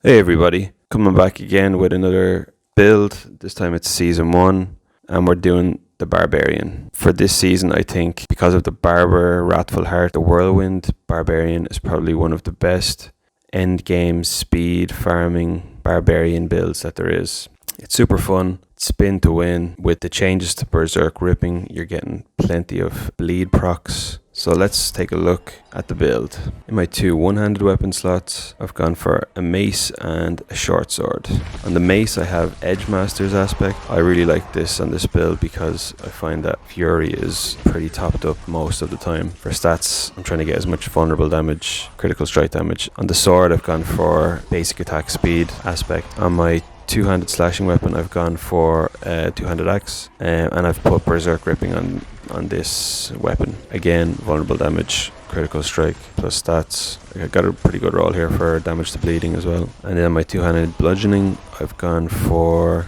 Hey everybody, coming back again with another build. This time it's season 1 and we're doing the Barbarian. For this season I think because of the Barber, Wrathful Heart, the Whirlwind, Barbarian is probably one of the best end game speed farming Barbarian builds that there is. It's super fun, spin to win. With the changes to Berserk Ripping you're getting plenty of bleed procs. So let's take a look at the build. In my two one-handed weapon slots, I've gone for a mace and a short sword. On the mace I have Edge Master's aspect. I really like this on this build because I find that Fury is pretty topped up most of the time. For stats, I'm trying to get as much vulnerable damage, critical strike damage. On the sword I've gone for basic attack speed aspect. On my two-handed slashing weapon I've gone for two-handed axe, and I've put Berserk Ripping on this weapon. Again, vulnerable damage, critical strike plus stats. I got a pretty good roll here for damage to bleeding as well. And then my two-handed bludgeoning, I've gone for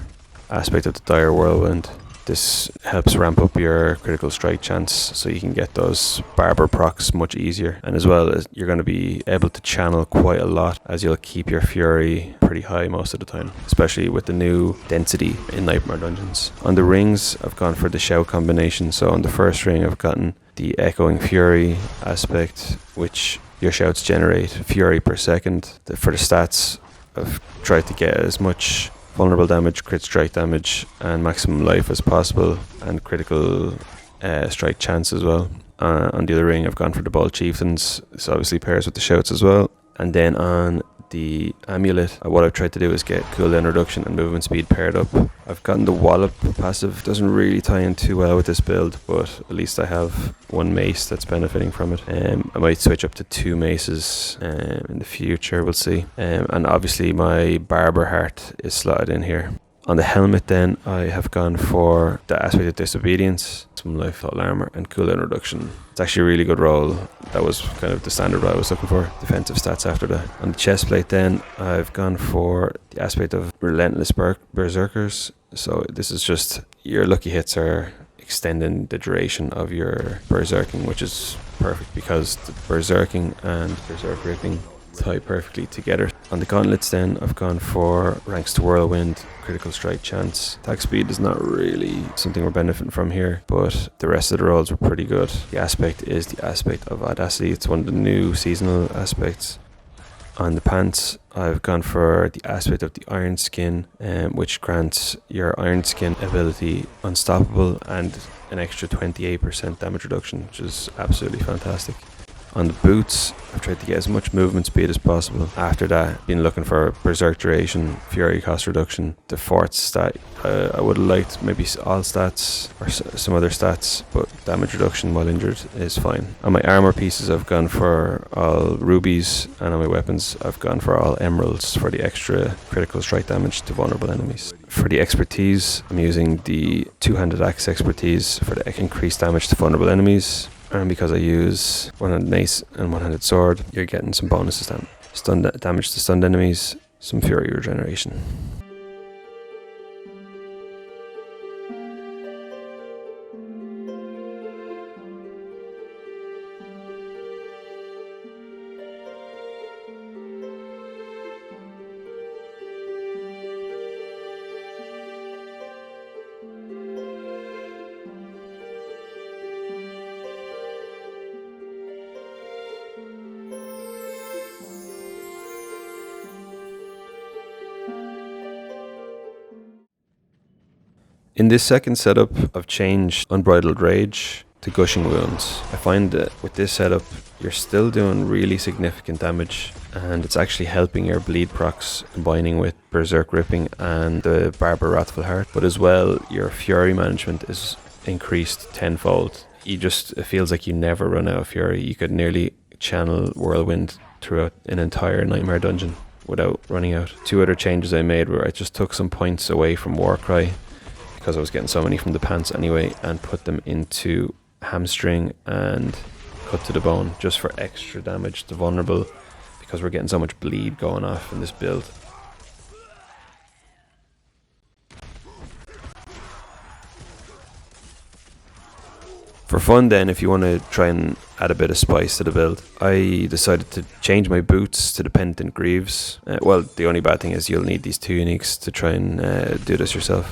aspect of the Dire Whirlwind. This helps ramp up your critical strike chance so you can get those Barber procs much easier. And as well as you're going to be able to channel quite a lot as you'll keep your Fury pretty high most of the time, especially with the new density in Nightmare Dungeons. On the rings, I've gone for the shout combination. So on the first ring, I've gotten the Echoing Fury aspect, which your shouts generate Fury per second. For the stats, I've tried to get as much vulnerable damage, crit strike damage, and maximum life as possible, and critical strike chance as well. On the other ring, I've gone for the Bald Chieftains. This obviously pairs with the shouts as well. And then on the amulet, what I've tried to do is get cooldown reduction and movement speed paired up. I've gotten the Wallop passive. Doesn't really tie in too well with this build, but at least I have one mace that's benefiting from it. I might switch up to two maces in the future, we'll see. And obviously my Barber Heart is slotted in here. On the helmet then, I have gone for the aspect of disobedience, some life total armor, and cooldown reduction. It's actually a really good roll. That was kind of the standard I was looking for. Defensive stats after that. On the chest plate then, I've gone for the aspect of relentless berserkers. So this is just your lucky hits are extending the duration of your berserking, which is perfect because the berserking and berserk ripping tie perfectly together. On the gauntlets then, I've gone for ranks to whirlwind, critical strike chance. Attack speed is not really something we're benefiting from here, but the rest of the rolls were pretty good. The aspect is the aspect of audacity. It's one of the new seasonal aspects. On the pants, I've gone for the aspect of the Iron Skin, which grants your Iron Skin ability unstoppable and an extra 28% damage reduction, which is absolutely fantastic. On the boots, I've tried to get as much movement speed as possible. After that, been looking for Berserk duration, Fury cost reduction. The fourth stat, I would have liked maybe all stats or some other stats, but damage reduction while injured is fine. On my armor pieces, I've gone for all rubies, and on my weapons, I've gone for all emeralds for the extra critical strike damage to vulnerable enemies. For the expertise, I'm using the two-handed axe expertise for the increased damage to vulnerable enemies. And because I use one-handed mace and one-handed sword, you're getting some bonuses then. Damage to stunned enemies, some fury regeneration. In this second setup, I've changed Unbridled Rage to Gushing Wounds. I find that with this setup, you're still doing really significant damage, and it's actually helping your bleed procs combining with Berserk Ripping and the Barber Wrathful Heart. But as well, your Fury management is increased tenfold. It feels like you never run out of Fury. You could nearly channel Whirlwind throughout an entire Nightmare Dungeon without running out. Two other changes I made were I just took some points away from Warcry, because I was getting so many from the pants anyway, and put them into hamstring and cut to the bone just for extra damage to vulnerable, because we're getting so much bleed going off in this build. For fun then, if you want to try and add a bit of spice to the build. I decided to change my boots to the Penitent Greaves. Well, the only bad thing is you'll need these 2 uniques to try and do this yourself.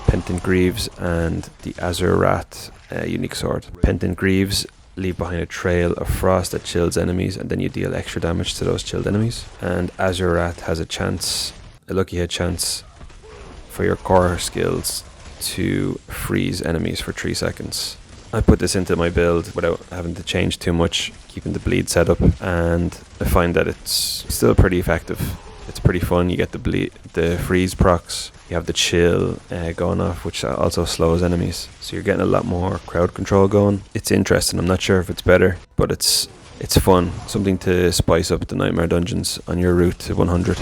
Penitent Greaves and the Azure Rat unique sword. Penitent Greaves leave behind a trail of frost that chills enemies, and then you deal extra damage to those chilled enemies. And Azure Rat has a lucky hit chance for your core skills to freeze enemies for 3 seconds. I put this into my build without having to change too much, keeping the bleed set up, and I find that it's still pretty effective. It's pretty fun. You get the freeze procs, you have the chill going off, which also slows enemies, so you're getting a lot more crowd control going. It's interesting. I'm not sure if it's better, but it's fun. Something to spice up the Nightmare Dungeons on your route to 100.